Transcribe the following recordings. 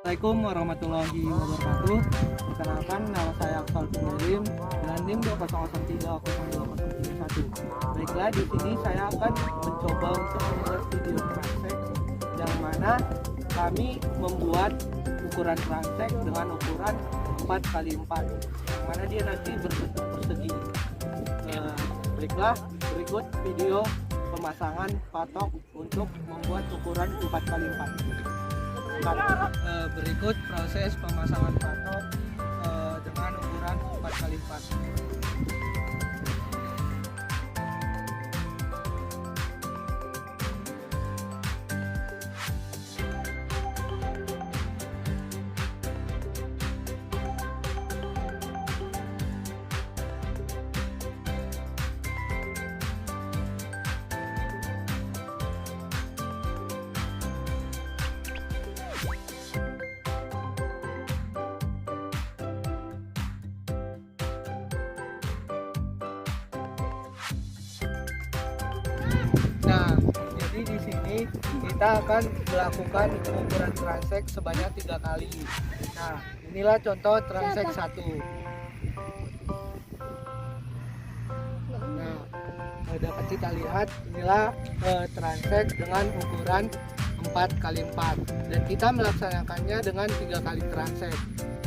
Assalamualaikum warahmatullahi wabarakatuh. Perkenalkan, nama saya Aksal Sumirim dengan NIM 2030201. Baiklah, di sini saya akan mencoba untuk membuat video transek yang mana kami membuat ukuran transek dengan ukuran 4x4 yang mana dia nanti berbentuk persegi. Baiklah, berikut video pemasangan patok untuk membuat ukuran 4x4. Berikut proses pemasangan patok dengan ukuran 4x4. Nah, jadi di sini kita akan melakukan pengukuran transek sebanyak 3 kali. Nah, inilah contoh transek 1. Nah, dapat kita lihat inilah transek dengan ukuran 4x4 dan kita melaksanakannya dengan 3 kali transek.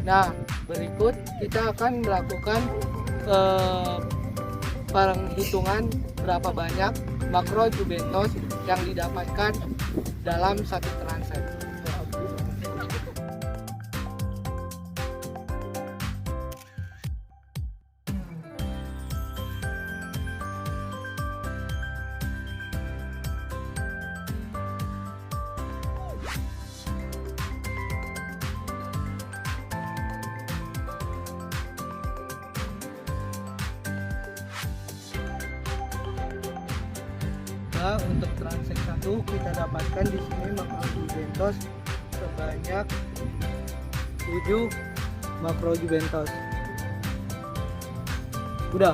Nah, berikut kita akan melakukan penghitungan berapa banyak makro jubentos yang didapatkan dalam satu transek. Untuk transek 1 kita dapatkan di sini makro jubentos sebanyak 7 makro jubentos. Udah.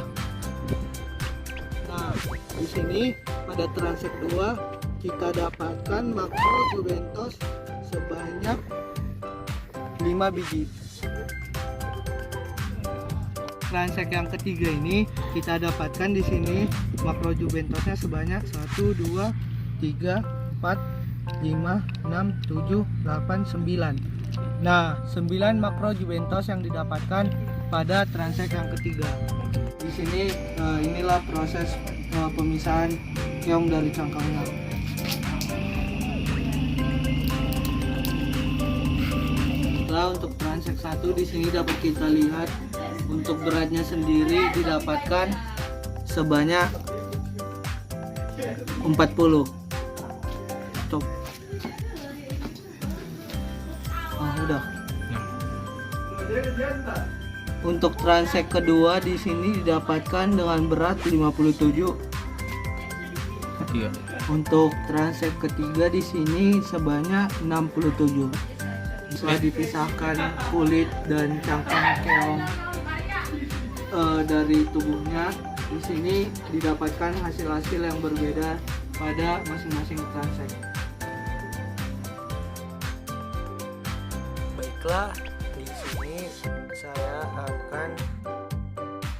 Nah, di sini pada transek 2 kita dapatkan makro jubentos sebanyak 5 biji. Transek yang ketiga ini kita dapatkan di sini makro jubentosnya sebanyak 1, 2, 3, 4, 5, 6, 7, 8, 9. Nah, 9 makro jubentos yang didapatkan pada transek yang ketiga. Di sini inilah proses pemisahan keong dari cangkangnya. Setelah untuk transek 1 di sini dapat kita lihat untuk beratnya sendiri didapatkan sebanyak 40. Stop. Udah. Untuk transek kedua di sini didapatkan dengan berat 57. Iya. Untuk transek ketiga di sini sebanyak 67. Setelah dipisahkan kulit dan cangkang keong dari tubuhnya, di sini didapatkan hasil-hasil yang berbeda pada masing-masing transek. Baiklah, di sini saya akan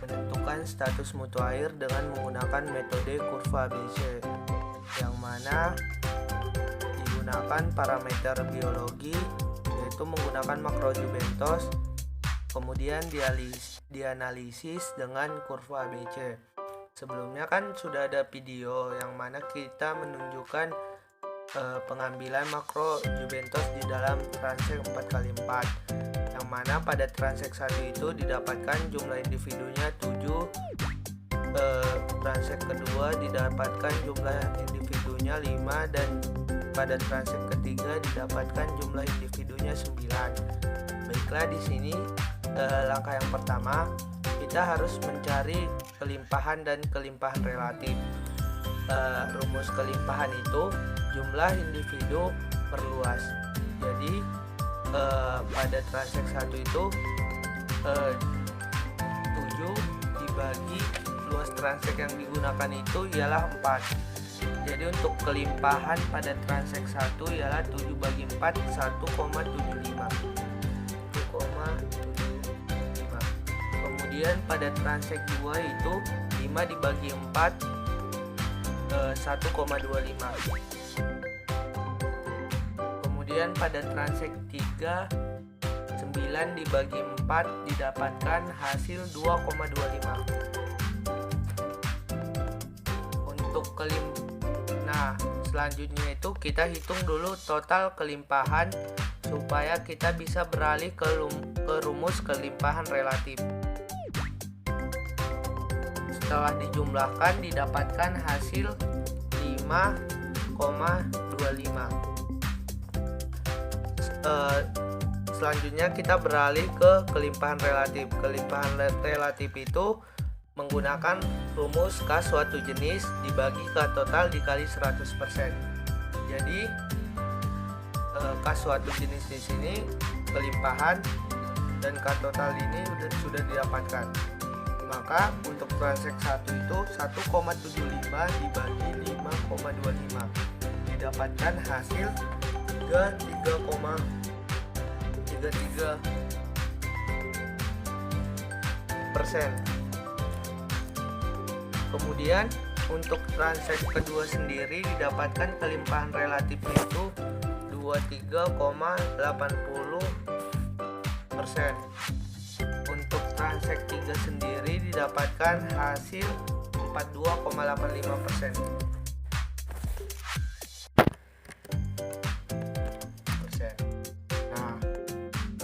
menentukan status mutu air dengan menggunakan metode kurva ABC, yang mana digunakan parameter biologi yaitu menggunakan makro jubentos, kemudian dianalisis dengan kurva ABC. Sebelumnya kan sudah ada video yang mana kita menunjukkan pengambilan makro jubentos di dalam transek 4x4, yang mana pada transek 1 itu didapatkan jumlah individunya 7, transek kedua didapatkan jumlah individunya 5, dan pada transek ketiga didapatkan jumlah individunya 9. Baiklah, di sini langkah yang pertama kita harus mencari kelimpahan dan kelimpahan relatif. Rumus kelimpahan itu jumlah individu per luas. Jadi pada transek 1 itu 7 dibagi luas transek yang digunakan itu ialah 4. Jadi untuk kelimpahan pada transek 1 ialah 7 bagi 4 1,75. 1,75. Kemudian pada transek 2 itu 5 dibagi 4 1,25. Kemudian pada transek 3 9 dibagi 4 didapatkan hasil 2,25. Untuk Nah, selanjutnya itu kita hitung dulu total kelimpahan supaya kita bisa beralih ke rumus kelimpahan relatif. Setelah dijumlahkan didapatkan hasil 5,25. Selanjutnya kita beralih ke kelimpahan relatif. Kelimpahan relatif itu menggunakan rumus K suatu jenis dibagi K total dikali 100%. Jadi K suatu jenis di sini kelimpahan dan K total ini sudah didapatkan. Maka untuk transek 1 itu 1,75 dibagi 5,25 didapatkan hasil 33%. Kemudian untuk transek kedua sendiri didapatkan kelimpahan relatifnya itu 23,80%. Untuk transek 3 sendiri didapatkan hasil 42,85%. Nah,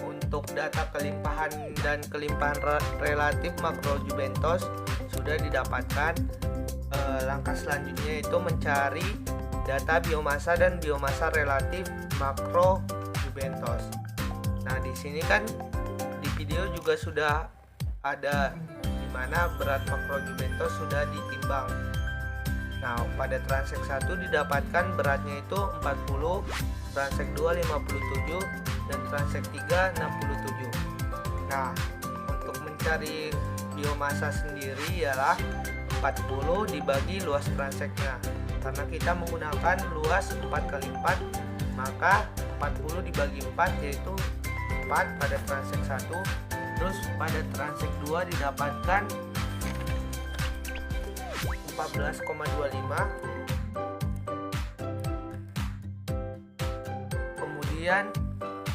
untuk data kelimpahan dan kelimpahan relatif makro-Jubentos sudah didapatkan. Langkah selanjutnya itu mencari data biomasa dan biomasa relatif makro Jubentos. Nah, di sini kan di video juga sudah ada di mana berat makro Jubentos sudah ditimbang. Nah, pada transek 1 didapatkan beratnya itu 40, transek 2 57 dan transek 3 67. Nah, untuk mencari biomasa sendiri ialah 40 dibagi luas transeknya. Karena kita menggunakan luas 4x4, maka 40 dibagi 4 yaitu 4 pada transek 1. Terus pada transek 2 didapatkan 14,25. Kemudian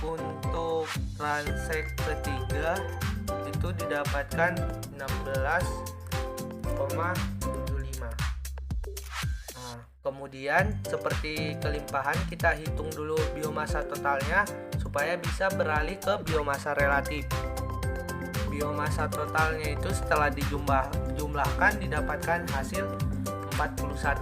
untuk transek ketiga itu didapatkan 16,75. Nah, kemudian seperti kelimpahan kita hitung dulu biomasa totalnya supaya bisa beralih ke biomasa relatif. Biomasa totalnya itu setelah dijumlahkan didapatkan hasil 41.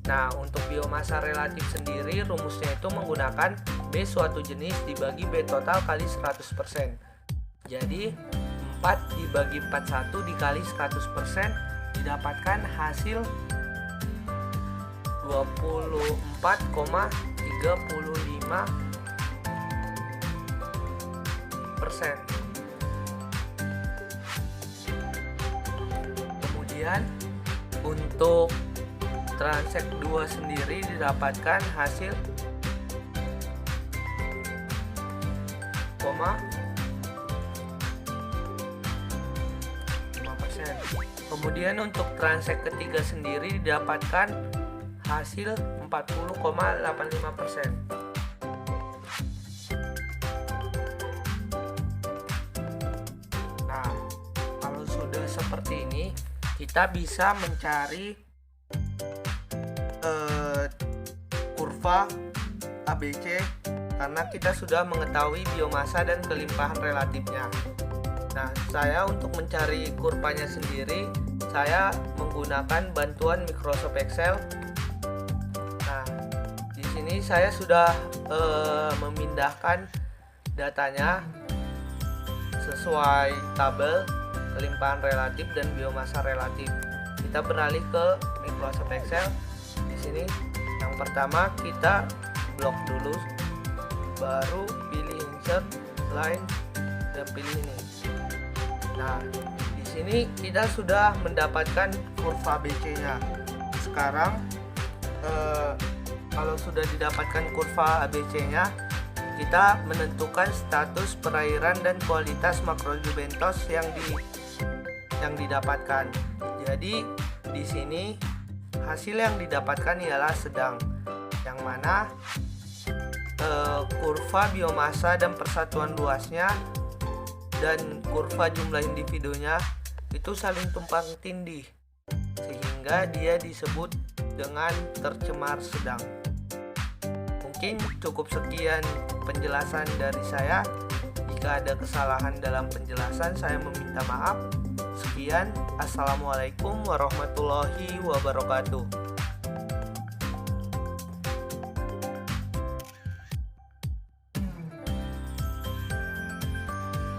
Nah, untuk biomasa relatif sendiri rumusnya itu menggunakan B suatu jenis dibagi B total kali 100%. Jadi 4 dibagi 41 dikali 100% didapatkan hasil 24,35%. Kemudian untuk transek 2 sendiri didapatkan hasil 5%. Kemudian untuk transek ketiga sendiri didapatkan hasil 40,85%. Nah, kalau sudah seperti ini kita bisa mencari kurva ABC karena kita sudah mengetahui biomasa dan kelimpahan relatifnya. Nah, saya untuk mencari kurvanya sendiri saya menggunakan bantuan Microsoft Excel. Nah, di sini saya sudah memindahkan datanya sesuai tabel kelimpahan relatif dan biomasa relatif. Kita beralih ke Microsoft Excel. Di sini yang pertama kita blok dulu, baru pilih insert line dan pilih ini. Nah, di sini kita sudah mendapatkan kurva BC-nya. Sekarang kalau sudah didapatkan kurva ABC-nya, kita menentukan status perairan dan kualitas makrojubentos yang didapatkan. Jadi di sini hasil yang didapatkan ialah sedang, yang mana kurva biomasa dan persatuan luasnya dan kurva jumlah individunya itu saling tumpang tindih, sehingga dia disebut dengan tercemar sedang. Mungkin cukup sekian penjelasan dari saya. Jika ada kesalahan dalam penjelasan, saya meminta maaf. Sekian, assalamualaikum warahmatullahi wabarakatuh.